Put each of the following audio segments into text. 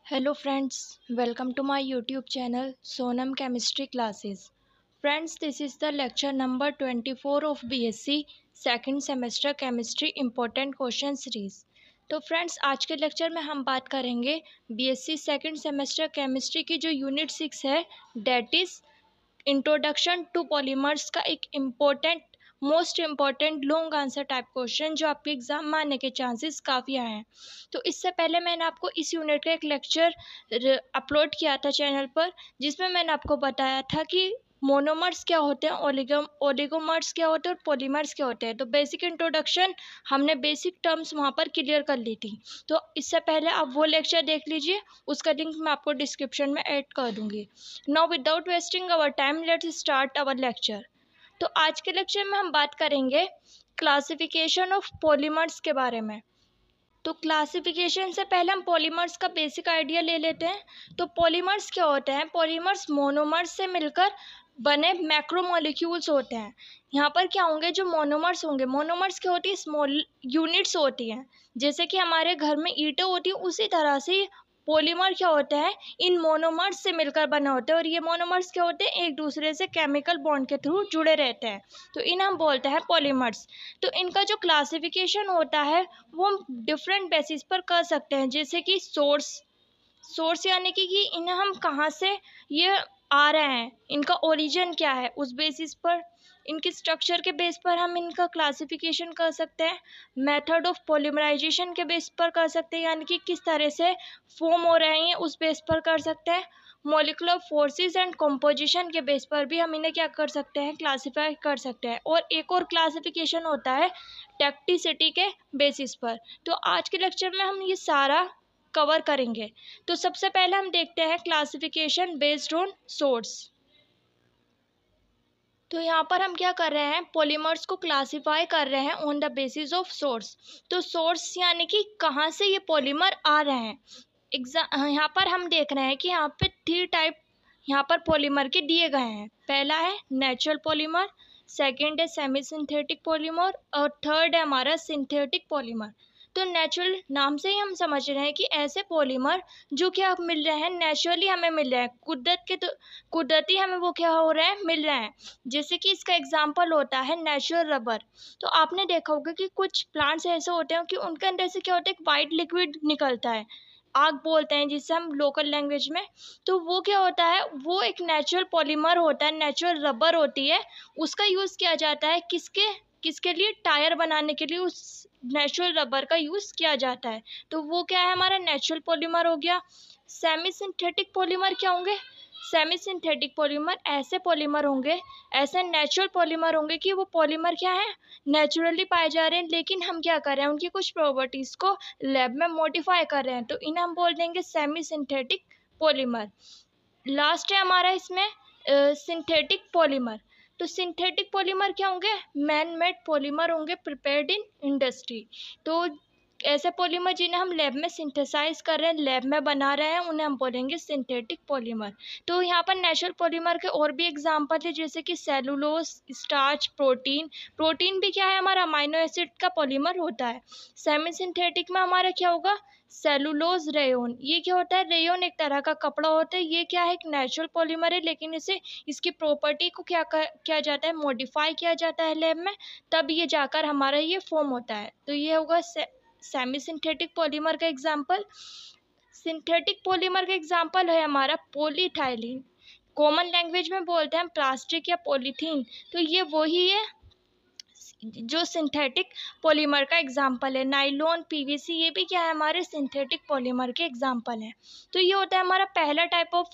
Hello friends, welcome to my YouTube channel Sonam Chemistry Classes. Friends, this is the lecture number 24 of BSc second semester chemistry important question series. तो friends आज के lecture में हम बात करेंगे BSc second semester chemistry की जो unit 6 है that is introduction to polymers का एक important most important long answer type question जो आपके एग्जाम में आने के चांसेस काफ़ी आए हैं। तो इससे पहले मैंने आपको इस यूनिट का एक लेक्चर अपलोड किया था चैनल पर, जिसमें मैंने आपको बताया था कि मोनोमर्स क्या होते हैं, ओलिगोमर्स क्या होते हैं और पॉलीमर्स क्या होते हैं। तो बेसिक इंट्रोडक्शन हमने बेसिक टर्म्स वहाँ पर क्लियर कर ली थी। तो इससे पहले आप वो लेक्चर देख लीजिए, उसका लिंक मैं आपको डिस्क्रिप्शन में ऐड कर दूँगी। Now without wasting our time let's start our lecture. तो आज के लेक्चर में हम बात करेंगे क्लासिफिकेशन ऑफ पॉलीमर्स के बारे में। तो क्लासिफिकेशन से पहले हम पॉलीमर्स का बेसिक आइडिया ले लेते हैं। तो पॉलीमर्स क्या होते हैं? पॉलीमर्स मोनोमर्स से मिलकर बने मैक्रोमोलिक्यूल्स होते हैं। यहाँ पर क्या होंगे? जो मोनोमर्स होंगे, मोनोमर्स क्या होती है? स्मॉल यूनिट्स होती हैं। जैसे कि हमारे घर में ईंटें होती हैं, उसी तरह से पॉलीमर क्या होता है? इन मोनोमर्स से मिलकर बने होते हैं। और ये मोनोमर्स क्या होते हैं? एक दूसरे से केमिकल बॉन्ड के थ्रू जुड़े रहते हैं, तो इन्हें हम बोलते हैं पॉलीमर्स। तो इनका जो क्लासिफिकेशन होता है वो हम डिफरेंट बेसिस पर कर सकते हैं। जैसे कि सोर्स यानी कि इन्हें हम कहाँ से ये आ रहे हैं, इनका ओरिजिन क्या है, उस बेसिस पर, इनके स्ट्रक्चर के बेस पर हम इनका क्लासिफिकेशन कर सकते हैं। मेथड ऑफ पॉलीमराइजेशन के बेस पर कर सकते हैं, यानी कि किस तरह से फॉर्म हो रहे हैं उस बेस पर कर सकते हैं। मॉलिक्यूलर फोर्सेस एंड कंपोजिशन के बेस पर भी हम इन्हें क्या कर सकते हैं? क्लासीफाई कर सकते हैं। और एक और क्लासिफिकेशन होता है टैक्टिसिटी के बेसिस पर। तो आज के लेक्चर में हम ये सारा कवर करेंगे। तो सबसे पहले हम देखते हैं क्लासिफिकेशन बेस्ड ऑन सोर्स। तो यहाँ पर हम क्या कर रहे हैं? पॉलीमर्स को क्लासिफाई कर रहे हैं on the basis of source. तो सोर्स यानी कि कहाँ से ये पॉलीमर आ रहे हैं। यहाँ पर हम देख रहे हैं कि यहाँ पे 3 टाइप यहाँ पर पॉलीमर के दिए गए हैं। पहला है नेचुरल पॉलीमर, सेकंड है सेमी सिंथेटिक पॉलीमर और थर्ड है हमारा सिंथेटिक पॉलीमर। तो नेचुरल नाम से ही हम समझ रहे हैं कि ऐसे पॉलीमर जो कि आप मिल रहे हैं, नेचुरली हमें मिल रहे हैं, कुदरती हमें वो क्या हो रहे हैं? मिल रहे हैं। जैसे कि इसका एग्जांपल होता है नेचुरल रबर। तो आपने देखा होगा कि कुछ प्लांट्स ऐसे होते हैं कि उनके अंदर से क्या होता है? एक वाइट लिक्विड निकलता है, आग बोलते हैं जिससे हम लोकल लैंग्वेज में। तो वो क्या होता है? वो एक नेचुरल पॉलीमर होता है, नेचुरल रबर होती है। उसका यूज़ किया जाता है किसके किसके लिए? टायर बनाने के लिए उस नेचुरल रबर का यूज़ किया जाता है। तो वो क्या है? हमारा नेचुरल पॉलीमर हो गया। सेमी सिंथेटिक पॉलीमर क्या होंगे? सेमी सिंथेटिक पॉलीमर ऐसे पॉलीमर होंगे, ऐसे नेचुरल पॉलीमर होंगे कि वो पॉलीमर क्या है? नेचुरली पाए जा रहे हैं, लेकिन हम क्या कर रहे हैं? उनकी कुछ प्रॉपर्टीज़ को लैब में मॉडिफाई कर रहे हैं। तो इन्हें हम बोल देंगे सेमी सिंथेटिक पॉलीमर। लास्ट है हमारा इसमें सिंथेटिक पॉलीमर। तो सिंथेटिक पॉलीमर क्या होंगे? मैन मेड पॉलीमर होंगे, प्रिपेयर्ड इन इंडस्ट्री। तो ऐसे पॉलीमर जिन्हें हम लैब में सिंथेसाइज कर रहे हैं, लैब में बना रहे हैं, उन्हें हम बोलेंगे सिंथेटिक पॉलीमर। तो यहाँ पर नेचुरल पॉलीमर के और भी एग्जांपल है, जैसे कि सेलुलोज, स्टार्च, प्रोटीन। प्रोटीन भी क्या है? हमारा अमाइनो एसिड का पॉलीमर होता है। सेमी सिंथेटिक में हमारा क्या होगा? Cellulose, rayon. ये क्या होता है? रेयोन एक तरह का कपड़ा होता है। ये क्या है? एक नेचुरल पॉलीमर है, लेकिन इसे इसकी प्रॉपर्टी को किया जाता है? मॉडिफाई किया जाता है लैब में, तब ये जाकर हमारा ये फॉर्म होता है। तो ये होगा सेमी सिंथेटिक पॉलीमर का एग्जाम्पल। सिंथेटिक पॉलीमर का एग्जाम्पल है हमारा पॉलीथाइलिन। कॉमन लैंग्वेज में बोलते हैं प्लास्टिक या पॉलीथीन। तो ये वही है जो सिंथेटिक पॉलीमर का एग्जाम्पल है। नाइलॉन, पीवीसी, ये भी क्या है? हमारे सिंथेटिक पॉलीमर के एग्जाम्पल हैं। तो ये होता है हमारा पहला type of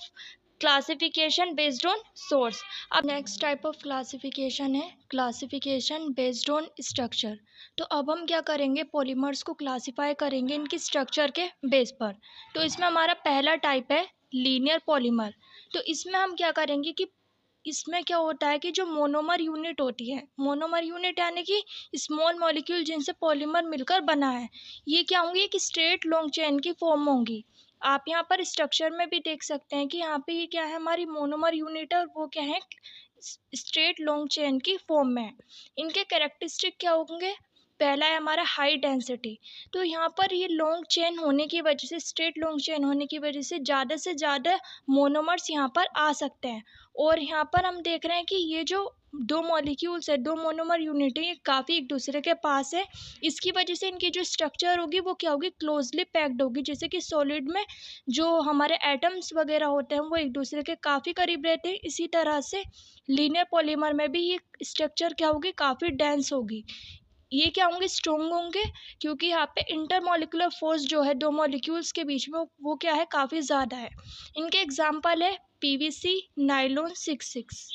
classification based on source. अब नेक्स्ट टाइप ऑफ क्लासिफिकेशन है क्लासिफिकेशन बेस्ड ऑन स्ट्रक्चर। तो अब हम क्या करेंगे? पॉलीमर्स को क्लासिफाई करेंगे इनकी स्ट्रक्चर के बेस पर। तो इसमें हमारा पहला टाइप है लीनियर पॉलीमर। तो इसमें हम क्या करेंगे कि इसमें क्या होता है कि जो मोनोमर यूनिट होती है, मोनोमर यूनिट यानी कि स्मॉल मॉलिक्यूल जिनसे पॉलीमर मिलकर बना है, ये क्या होंगी? एक स्ट्रेट लॉन्ग चेन की फॉर्म होंगी। आप यहाँ पर स्ट्रक्चर में भी देख सकते हैं कि यहाँ पे ये क्या है? हमारी मोनोमर यूनिट है और वो क्या है? स्ट्रेट लॉन्ग चेन की फॉर्म में है। इनके कैरेक्टरिस्टिक क्या होंगे? पहला है हमारा हाई डेंसिटी। तो यहाँ पर ये लॉन्ग चेन होने की वजह से, स्ट्रेट लॉन्ग चेन होने की वजह से ज़्यादा मोनोमर्स यहाँ पर आ सकते हैं। और यहाँ पर हम देख रहे हैं कि ये जो दो मॉलिक्यूल्स है, दो मोनोमर यूनिट है, ये काफ़ी एक दूसरे के पास है। इसकी वजह से इनकी जो स्ट्रक्चर होगी वो क्या होगी, क्लोजली पैक्ड होगी। जैसे कि सॉलिड में जो हमारे एटम्स वगैरह होते हैं वो एक दूसरे के काफ़ी करीब रहते हैं, इसी तरह से लीनियर पॉलीमर में भी ये स्ट्रक्चर क्या होगी, काफ़ी डेंस होगी। ये क्या होंगे, स्ट्रॉन्ग होंगे, क्योंकि यहाँ पे इंटरमॉलिक्यूलर फोर्स जो है दो मॉलिक्यूल्स के बीच में वो क्या है, काफ़ी ज़्यादा है। इनके एग्जाम्पल है पीवीसी, नाइलॉन 6,6।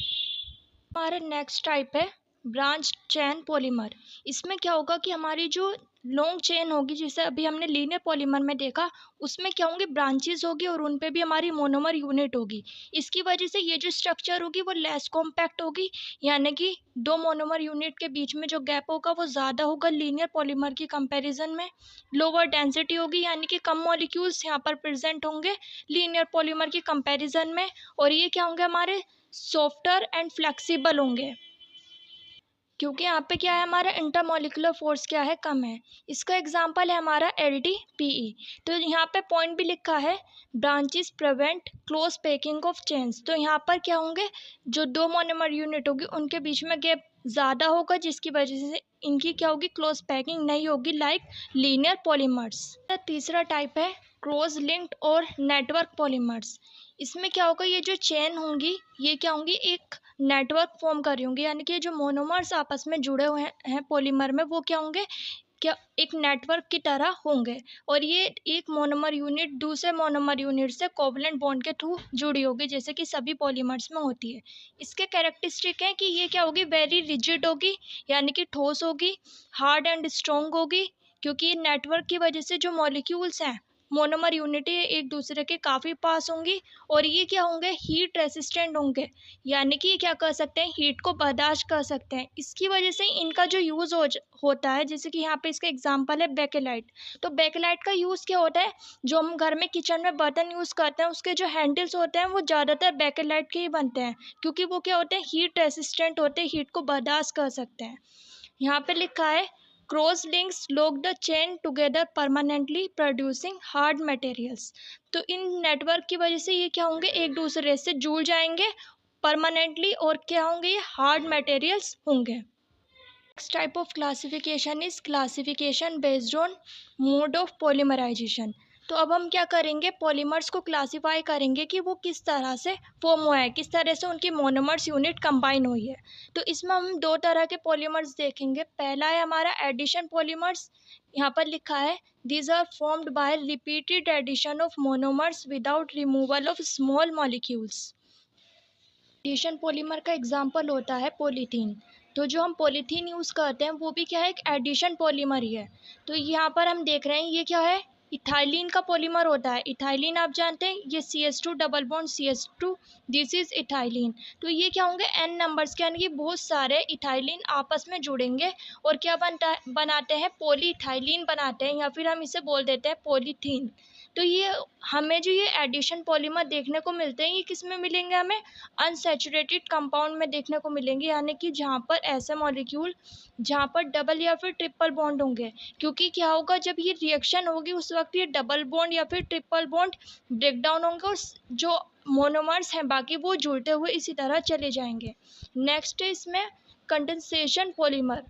हमारा नेक्स्ट टाइप है ब्रांच चेन पॉलीमर। इसमें क्या होगा कि हमारी जो लॉन्ग चेन होगी, जैसे अभी हमने लीनियर पॉलीमर में देखा, उसमें क्या होंगे, ब्रांचेस होगी और उन पे भी हमारी मोनोमर यूनिट होगी। इसकी वजह से ये जो स्ट्रक्चर होगी वो लेस कॉम्पैक्ट होगी, यानी कि दो मोनोमर यूनिट के बीच में जो गैप होगा वो ज़्यादा होगा लीनियर पॉलीमर की कंपैरिजन में। लोअर डेंसिटी होगी, यानी कि कम मॉलिक्यूल्स यहाँ पर प्रेजेंट होंगे लीनियर पॉलीमर की कंपैरिजन में। और ये क्या होंगे, हमारे सॉफ्टर एंड फ्लेक्सिबल होंगे, क्योंकि यहाँ पे क्या है, हमारा इंटरमॉलिक्यूलर फोर्स क्या है, कम है। इसका एग्जांपल है हमारा LDPE। तो यहाँ पे पॉइंट भी लिखा है, branches prevent close packing of chains. तो यहाँ पर क्या होंगे, जो दो मोनोमर यूनिट होगी उनके बीच में गैप ज़्यादा होगा, जिसकी वजह से इनकी क्या होगी, क्लोज पैकिंग नहीं होगी लाइक लीनियर पॉलीमर्स। तीसरा टाइप है क्रॉस लिंक्ड और नेटवर्क पॉलीमर्स। इसमें क्या होगा, ये जो चेन होंगी ये क्या होंगी, एक नेटवर्क फॉर्म कर रही होंगी, यानी कि जो मोनोमर्स आपस में जुड़े हुए हैं पॉलीमर में, वो क्या होंगे, क्या एक नेटवर्क की तरह होंगे। और ये एक मोनोमर यूनिट दूसरे मोनोमर यूनिट से कोवलेंट बॉन्ड के थ्रू जुड़ी होगी, जैसे कि सभी पॉलीमर्स में होती है। इसके कैरेक्टरिस्टिक हैं कि ये क्या होगी, वेरी रिजिड होगी, यानी कि ठोस होगी, हार्ड एंड स्ट्रॉन्ग होगी, क्योंकि नेटवर्क की वजह से जो मॉलिक्यूल्स हैं मोनोमर यूनिट एक दूसरे के काफ़ी पास होंगी। और ये क्या होंगे, हीट रेसिस्टेंट होंगे, यानी कि ये क्या कर सकते हैं, हीट को बर्दाश्त कर सकते हैं। इसकी वजह से इनका जो यूज़ होता है, जैसे कि यहाँ पे इसका एग्जांपल है बेकेलाइट। तो बेकेलाइट का यूज़ क्या होता है, जो हम घर में किचन में बर्तन यूज़ करते हैं उसके जो हैंडल्स होते हैं वो ज़्यादातर बेकेलाइट के ही बनते हैं, क्योंकि वो क्या होते हैं, हीट रेसिस्टेंट होते हैं, हीट को बर्दाश्त कर सकते हैं। यहाँ पे लिखा है cross links lock the chain together permanently producing hard materials. तो इन नेटवर्क की वजह से ये क्या होंगे, एक दूसरे से जुड़ जाएंगे परमानेंटली, और क्या होंगे, ये हार्ड मटेरियल्स होंगे। Next type of classification is classification based on mode of polymerisation. तो अब हम क्या करेंगे, पॉलीमर्स को क्लासिफाई करेंगे कि वो किस तरह से फॉर्म हुआ है, किस तरह से उनकी मोनोमर्स यूनिट कंबाइन हुई है। तो इसमें हम दो तरह के पॉलीमर्स देखेंगे। पहला है हमारा एडिशन पॉलीमर्स। यहाँ पर लिखा है these are formed by repeated addition of monomers without removal of small molecules. Addition polymer का एग्जाम्पल होता है पॉलीथीन। तो जो हम पॉलीथीन यूज़ करते हैं वो भी क्या है, एक एडिशन पॉलीमर ही है। तो यहाँ पर हम देख रहे हैं ये क्या है, इथाइलिन का पॉलीमर होता है। इथाइलिन आप जानते हैं, ये CH2 double bond CH2, this is ethylene. तो ये क्या होंगे, N नंबर्स के, यानी कि बहुत सारे इथाइलिन आपस में जुड़ेंगे और क्या बनाते हैं, पॉली इथाइलिन बनाते हैं, या फिर हम इसे बोल देते हैं पॉलीथीन। तो ये हमें जो ये एडिशन पॉलीमर देखने को मिलते हैं, ये किस में मिलेंगे, हमें अनसैचुरेटेड कंपाउंड में देखने को मिलेंगे, यानी कि जहाँ पर ऐसे मॉलिक्यूल जहाँ पर डबल या फिर ट्रिपल बॉन्ड होंगे। क्योंकि क्या होगा, जब ये रिएक्शन होगी उस वक्त ये डबल बॉन्ड या फिर ट्रिपल बॉन्ड ब्रेक डाउन होंगे और जो मोनोमर्स हैं बाकी वो जुड़ते हुए इसी तरह चले जाएंगे। नेक्स्ट है इसमें कंडेंसेशन पॉलीमर।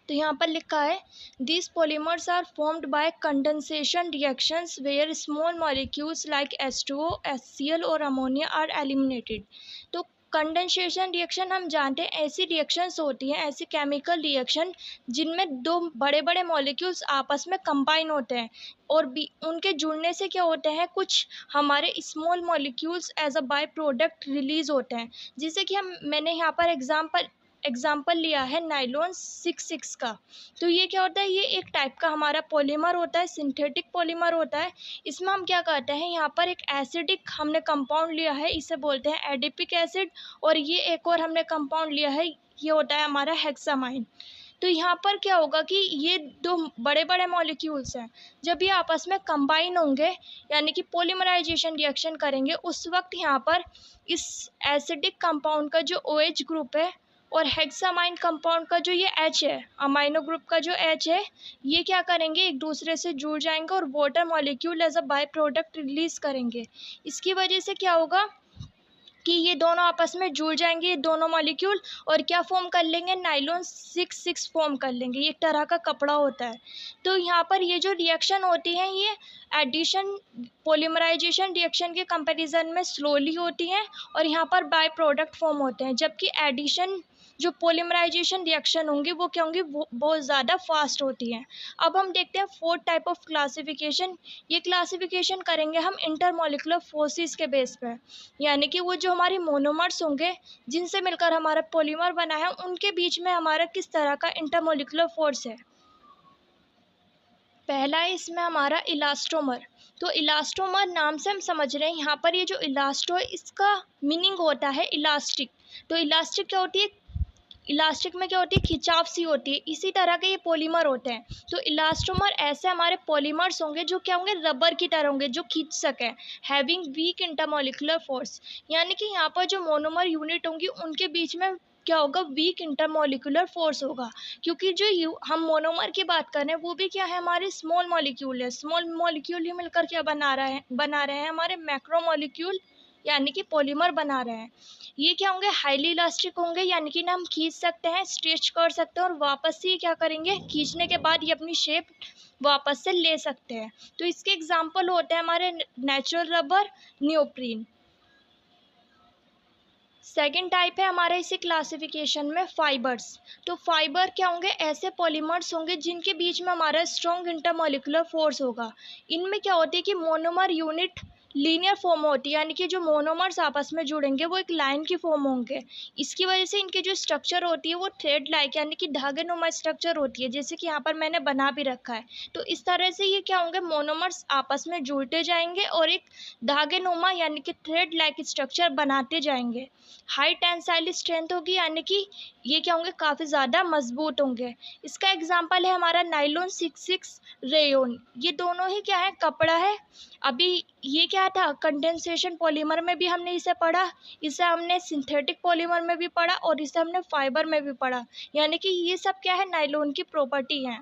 तो यहाँ पर लिखा है these polymers are formed by condensation reactions where small molecules like H2O, HCl और ammonia are eliminated। तो कंडेंसेशन रिएक्शन हम जानते हैं, ऐसी रिएक्शंस होती हैं, ऐसी केमिकल रिएक्शन जिनमें दो बड़े बड़े मॉलिक्यूल्स आपस में कंबाइन होते हैं और उनके जुड़ने से क्या होते हैं, कुछ हमारे small molecules as a by product release होते हैं। जैसे कि मैंने यहाँ पर एग्जाम्पल लिया है नाइलॉन 6,6 का। तो ये क्या होता है, ये एक टाइप का हमारा पॉलीमर होता है, सिंथेटिक पॉलीमर होता है। इसमें हम क्या करते हैं, यहाँ पर एक एसिडिक हमने कंपाउंड लिया है, इसे बोलते हैं एडिपिक एसिड, और ये एक और हमने कंपाउंड लिया है, ये होता है हमारा हेक्सामाइन। तो यहाँ पर क्या होगा कि ये दो बड़े बड़े मॉलिक्यूल्स हैं, जब ये आपस में कंबाइन होंगे यानी कि पॉलीमराइजेशन रिएक्शन करेंगे, उस वक्त यहाँ पर इस एसिडिक कंपाउंड का जो OH ग्रुप है और हेक्सामाइन कंपाउंड का जो ये H है, अमाइनो ग्रुप का जो H है, ये क्या करेंगे, एक दूसरे से जुड़ जाएंगे और water molecule as a by product release करेंगे। इसकी वजह से क्या होगा कि ये दोनों आपस में जुड़ जाएंगे, ये दोनों मॉलिक्यूल, और क्या फॉर्म कर लेंगे, नाइलॉन 6 फॉर्म कर लेंगे। ये एक तरह का कपड़ा होता है। तो यहाँ पर ये जो रिएक्शन होती है, ये एडिशन पॉलीमराइजेशन रिएक्शन के कंपैरिजन में स्लोली होती हैं, और यहाँ पर बाय प्रोडक्ट फॉर्म होते हैं। जबकि एडिशन जो पॉलीमराइजेशन रिएक्शन होंगी वो क्या होंगी, वो बहुत ज़्यादा फास्ट होती हैं। अब हम देखते हैं फोर्थ टाइप ऑफ क्लासिफिकेशन। ये क्लासिफिकेशन करेंगे हम इंटरमॉलिक्यूलर फोर्सेस के बेस पे, यानी कि वो जो हमारे मोनोमर्स होंगे जिनसे मिलकर हमारा पॉलीमर बना है, उनके बीच में हमारा किस तरह का इंटरमॉलिक्यूलर फोर्स है। पहला है इसमें हमारा इलास्टोमर। तो इलास्टोमर नाम से हम समझ रहे हैं, यहाँ पर ये जो इलास्टो है इसका मीनिंग होता है इलास्टिक। तो इलास्टिक क्या होती है, इलास्टिक में क्या होती है, खिंचाव सी होती है। इसी तरह के ये पॉलीमर होते हैं। तो इलास्टोमर ऐसे हमारे पॉलीमर्स होंगे जो क्या होंगे, रबर की तरह होंगे, जो खींच सकें, हैविंग वीक इंटरमॉलिक्यूलर फोर्स। यानी कि यहाँ पर जो मोनोमर यूनिट होंगी उनके बीच में क्या होगा, वीक इंटरमॉलिक्यूलर फोर्स होगा। क्योंकि जो हम मोनोमर की बात कर रहे हैं वो भी क्या है, हमारे स्मॉल मॉलिक्यूल है। स्मॉल मॉलिक्यूल ही मिलकर क्या बना रहे हैं हमारे मैक्रो मॉलिक्यूल, यानी कि पॉलीमर बना रहे हैं। ये क्या होंगे, हाईली इलास्टिक होंगे, यानी कि ना हम खींच सकते हैं, स्ट्रेच कर सकते हैं, और वापस से क्या करेंगे, खींचने के बाद ये अपनी शेप वापस से ले सकते हैं। तो इसके एग्जांपल होते हैं हमारे natural rubber, neoprene. Second type है हमारे इसी क्लासिफिकेशन में फाइबर्स। तो फाइबर क्या होंगे, ऐसे पॉलीमर्स होंगे जिनके बीच में हमारा स्ट्रॉन्ग इंटरमॉलिक्यूलर फोर्स होगा। इनमें क्या होती है कि मोनोमर यूनिट लीनियर फॉर्म होती है, यानी कि जो मोनोमर्स आपस में जुड़ेंगे वो एक लाइन की फॉर्म होंगे। इसकी वजह से इनकी जो स्ट्रक्चर होती है वो थ्रेड लाइक, यानी कि धागे नुमा स्ट्रक्चर होती है, जैसे कि यहाँ पर मैंने बना भी रखा है। तो इस तरह से ये क्या होंगे, मोनोमर्स आपस में जुड़ते जाएंगे और एक धागे नुमा यानी कि थ्रेड लाइक स्ट्रक्चर बनाते जाएंगे। हाई टेंसाइल स्ट्रेंथ होगी, यानी कि ये क्या होंगे, काफ़ी ज़्यादा मजबूत होंगे। इसका एग्जांपल है हमारा नाइलॉन 6 रेयोन। ये दोनों ही क्या है, कपड़ा है। अभी ये क्या था, कंडेंसेशन पॉलीमर में भी हमने इसे पढ़ा, इसे हमने सिंथेटिक पॉलीमर में भी पढ़ा, और इसे हमने फाइबर में भी पढ़ा। यानी कि ये सब क्या है, नाइलॉन की प्रॉपर्टी है।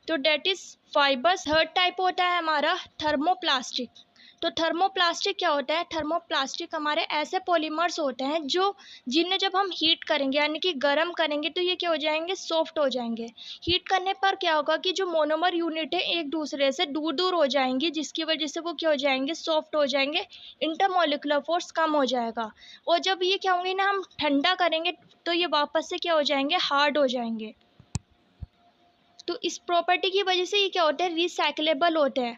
तो that is fibres. Third type होता है हमारा थर्मोप्लास्टिक। तो थर्मोप्लास्टिक क्या होता है, थर्मोप्लास्टिक हमारे ऐसे पॉलीमर्स होते हैं जो जिन्हें जब हम हीट करेंगे यानी कि गर्म करेंगे तो ये क्या हो जाएंगे, सॉफ्ट हो जाएंगे। हीट करने पर क्या होगा कि जो मोनोमर यूनिट है एक दूसरे से दूर दूर हो जाएंगी, जिसकी वजह से वो क्या हो जाएंगे, सॉफ्ट हो जाएंगे, इंटरमॉलिक्यूलर फोर्स कम हो जाएगा। और जब ये क्या होंगे ना, हम ठंडा करेंगे तो ये वापस से क्या हो जाएंगे, हार्ड हो जाएंगे। तो इस प्रॉपर्टी की वजह से ये क्या होते हैं, रिसाइक्लेबल होते हैं।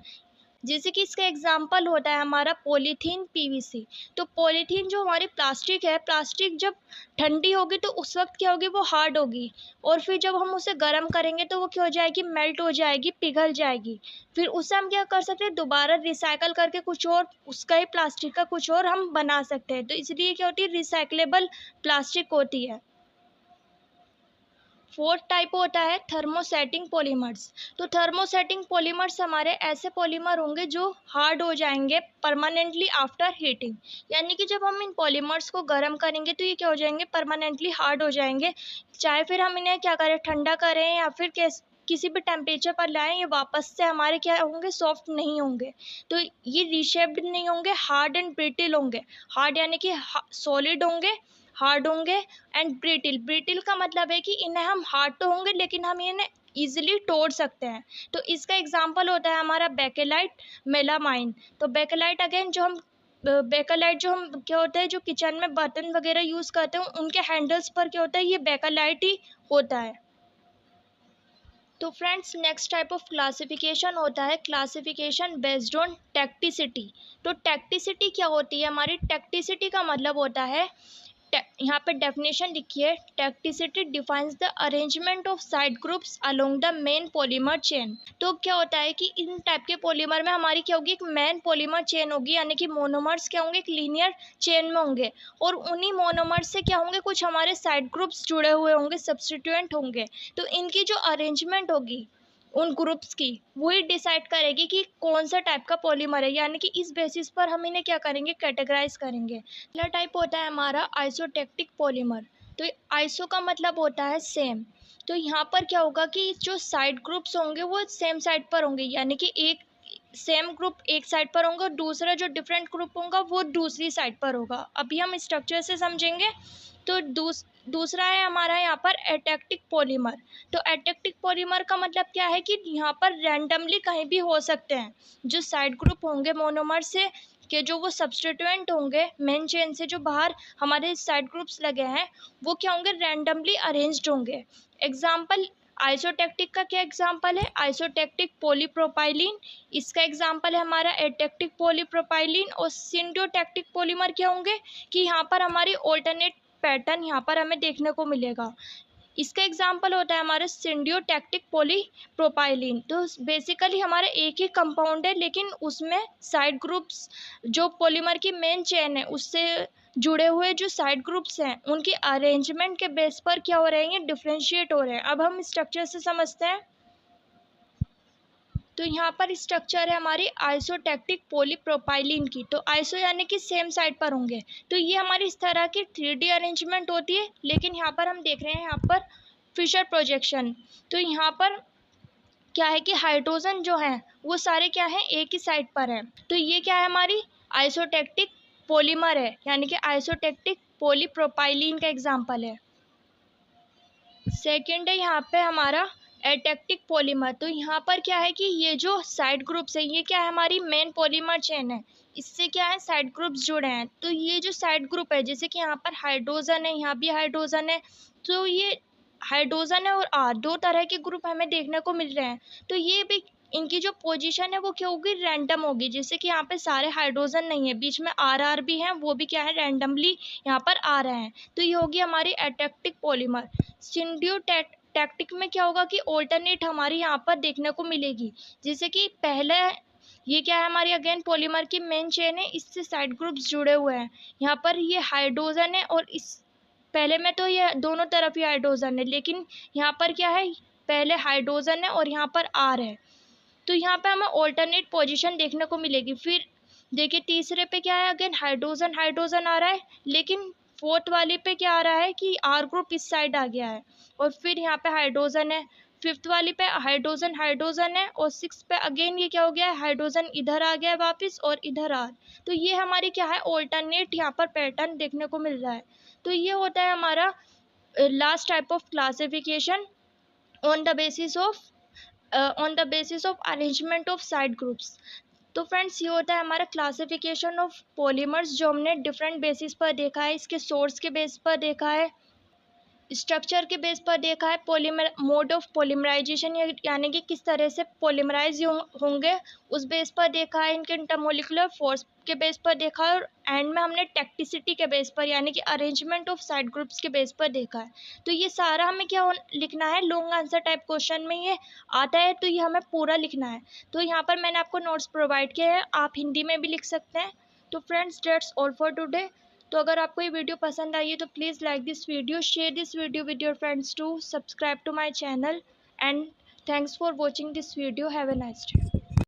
जैसे कि इसका एग्जाम्पल होता है हमारा पॉलीथीन, पीवीसी। तो पॉलीथीन जो हमारी प्लास्टिक है, प्लास्टिक जब ठंडी होगी तो उस वक्त क्या होगी, वो हार्ड होगी, और फिर जब हम उसे गर्म करेंगे तो वो क्या हो जाएगी, मेल्ट हो जाएगी, पिघल जाएगी। फिर उसे हम क्या कर सकते हैं, दोबारा रिसाइकल करके कुछ और उसका ही प्लास्टिक का कुछ और हम बना सकते हैं। तो इसलिए क्या होती है, रिसाइक्लेबल प्लास्टिक होती है। फोर्थ टाइप होता है थर्मोसेटिंग पॉलीमर्स। तो थर्मोसेटिंग पॉलीमर्स हमारे ऐसे पॉलीमर होंगे जो हार्ड हो जाएंगे परमानेंटली आफ्टर हीटिंग, यानी कि जब हम इन पॉलीमर्स को गर्म करेंगे तो ये क्या हो जाएंगे, परमानेंटली हार्ड हो जाएंगे। चाहे फिर हम इन्हें क्या करें, ठंडा करें या फिर किसी भी टेम्परेचर पर लाएं, ये वापस से हमारे क्या होंगे, सॉफ्ट नहीं होंगे। तो ये रीशेप्ड नहीं होंगे, हार्ड एंड ब्रिटिल होंगे। हार्ड यानी कि सॉलिड होंगे, हार्ड होंगे, एंड ब्रिटिल। ब्रिटिल का मतलब है कि इन्हें हम हार्ड तो होंगे लेकिन हम इन्हें ईजिली तोड़ सकते हैं। तो इसका एग्जांपल होता है हमारा बेकेलाइट, मेलामाइन। तो बेकेलाइट अगेन जो हम बेकेलाइट जो हम क्या होता है, जो किचन में बर्तन वगैरह यूज़ करते हैं उनके हैंडल्स पर क्या होता है, ये बेकेलाइट ही होता है। तो friends, next type of classification होता है क्लासिफिकेशन बेस्ड ऑन टेक्टिसिटी। तो टेक्टिसिटी क्या होती है, हमारी टेक्टिसिटी का मतलब होता है, यहाँ पे डेफिनेशन लिखिए, tacticity defines the arrangement of side groups along the main polymer chain. तो क्या होता है कि इन टाइप के पॉलीमर में हमारी क्या होगी, एक मेन पॉलीमर चेन होगी, यानी कि मोनोमर्स क्या होंगे, एक लीनियर चेन में होंगे, और उन्हीं मोनोमर्स से क्या होंगे, कुछ हमारे साइड ग्रुप्स जुड़े हुए होंगे, सब्स्टिट्यूएंट होंगे। तो इनकी जो अरेंजमेंट होगी उन ग्रुप्स की, वही डिसाइड करेगी कि कौन सा टाइप का पॉलीमर है, यानी कि इस बेसिस पर हम इन्हें क्या करेंगे, कैटेगराइज करेंगे। पहला टाइप होता है हमारा आइसोटेक्टिक पॉलीमर। तो आइसो का मतलब होता है सेम। तो यहाँ पर क्या होगा कि जो साइड ग्रुप्स होंगे वो सेम साइड पर होंगे, यानी कि एक सेम ग्रुप एक साइड पर होंगे और दूसरा जो डिफरेंट ग्रुप होगा वो दूसरी साइड पर होगा। अभी हम स्ट्रक्चर से समझेंगे। तो दूसरा है हमारा यहाँ पर एटेक्टिक पॉलीमर। तो एटेक्टिक पॉलीमर का मतलब क्या है कि यहाँ पर रैंडमली कहीं भी हो सकते हैं। जो साइड ग्रुप होंगे मोनोमर से के जो वो सब्स्टिट्यूएंट होंगे मेन चेन से जो बाहर हमारे साइड ग्रुप्स लगे हैं वो क्या होंगे, रैंडमली अरेंज्ड होंगे। एग्जाम्पल आइसोटेक्टिक का क्या एग्जाम्पल है, आइसोटेक्टिक पॉलीप्रोपाइलीन। इसका एग्जाम्पल है हमारा एटेक्टिक पॉलीप्रोपाइलीन। और सिंडियोटेक्टिक पॉलीमर क्या होंगे कि यहाँ पर हमारी ऑल्टरनेट पैटर्न यहाँ पर हमें देखने को मिलेगा। इसका एग्जाम्पल होता है हमारे सिंडियोटेक्टिक पॉलीप्रोपाइलीन। तो बेसिकली हमारा एक ही कंपाउंड है लेकिन उसमें साइड ग्रुप्स जो पॉलीमर की मेन चेन है उससे जुड़े हुए जो साइड ग्रुप्स हैं उनकी अरेंजमेंट के बेस पर क्या हो रहे हैं, डिफ्रेंशिएट हो रहे हैं। अब हम स्ट्रक्चर से समझते हैं। तो यहाँ पर स्ट्रक्चर है हमारी आइसोटेक्टिक पॉलीप्रोपाइलीन की। तो आइसो यानी कि सेम साइड पर होंगे। तो ये हमारी इस तरह की 3D अरेंजमेंट होती है। लेकिन यहाँ पर हम देख रहे हैं यहाँ पर फिशर प्रोजेक्शन। तो यहाँ पर क्या है कि हाइड्रोजन जो है वो सारे क्या है, एक ही साइड पर है। तो ये क्या है, हमारी आइसोटेक्टिक पॉलीमर है, यानी कि आइसोटेक्टिक पॉलीप्रोपाइलीन का एग्जाम्पल है। सेकेंड है यहाँ पे हमारा एटेक्टिक पॉलीमर। तो यहाँ पर क्या है कि ये जो साइड ग्रुप्स है ये क्या है, हमारी मेन पॉलीमर चेन है, इससे क्या है साइड ग्रुप्स जुड़े हैं। तो ये जो साइड ग्रुप है जैसे कि यहाँ पर हाइड्रोजन है, यहाँ भी हाइड्रोजन है। तो ये हाइड्रोजन है और आर दो तरह के ग्रुप हमें देखने को मिल रहे हैं। तो ये भी इनकी जो पोजीशन है वो क्या होगी, रैंडम होगी। जैसे कि यहाँ पे सारे हाइड्रोजन नहीं है, बीच में आर भी हैं, वो भी क्या है रैंडमली यहाँ पर आ रहे हैं। तो ये होगी हमारी एटेक्टिक पॉलीमर। सिंडियोटैक्टिक में क्या होगा कि ऑल्टरनेट हमारी यहाँ पर देखने को मिलेगी। जैसे कि पहले ये क्या है, हमारी अगेन पॉलीमर की मेन चेन है, इससे साइड ग्रुप्स जुड़े हुए हैं। यहाँ पर ये हाइड्रोजन है और इस पहले में तो ये दोनों तरफ ही हाइड्रोजन है, लेकिन यहाँ पर क्या है, पहले हाइड्रोजन है और यहाँ पर आर है। तो यहाँ पे हमें ऑल्टरनेट पोजीशन देखने को मिलेगी। फिर देखिए तीसरे पे क्या है, अगेन हाइड्रोजन हाइड्रोजन आ रहा है, लेकिन फोर्थ वाले पे क्या आ रहा है कि आर ग्रुप इस साइड आ गया है और फिर यहाँ पे हाइड्रोजन है। फिफ्थ वाली पे हाइड्रोजन हाइड्रोजन है और सिक्स पे अगेन ये क्या हो गया है, हाइड्रोजन इधर आ गया है वापस और इधर आर। तो ये हमारी क्या है, ऑल्टरनेट यहाँ पर पैटर्न देखने को मिल रहा है। तो ये होता है हमारा last type of classification on the basis of arrangement of side groups. तो फ्रेंड्स ये होता है हमारा क्लासिफिकेशन ऑफ पॉलीमर्स, जो हमने डिफरेंट बेसिस पर देखा है, इसके सोर्स के बेस पर देखा है, स्ट्रक्चर के बेस पर देखा है, पॉलीमर मोड ऑफ पॉलीमराइजेशन यानी कि किस तरह से पॉलीमराइज होंगे उस बेस पर देखा है, इनके इंटरमोलिकुलर फोर्स के बेस पर देखा है, और एंड में हमने टेक्टिसिटी के बेस पर यानी कि अरेंजमेंट ऑफ साइड ग्रुप्स के बेस पर देखा है। तो ये सारा हमें क्या लिखना है, लॉन्ग आंसर टाइप क्वेश्चन में ये आता है, तो ये हमें पूरा लिखना है। तो यहाँ पर मैंने आपको नोट्स प्रोवाइड किए हैं, आप हिंदी में भी लिख सकते हैं। तो friends that's all for today. तो अगर आपको ये वीडियो पसंद आई है तो please like this video, share this video with your friends too, subscribe to my channel, and thanks for watching this video. Have a nice day.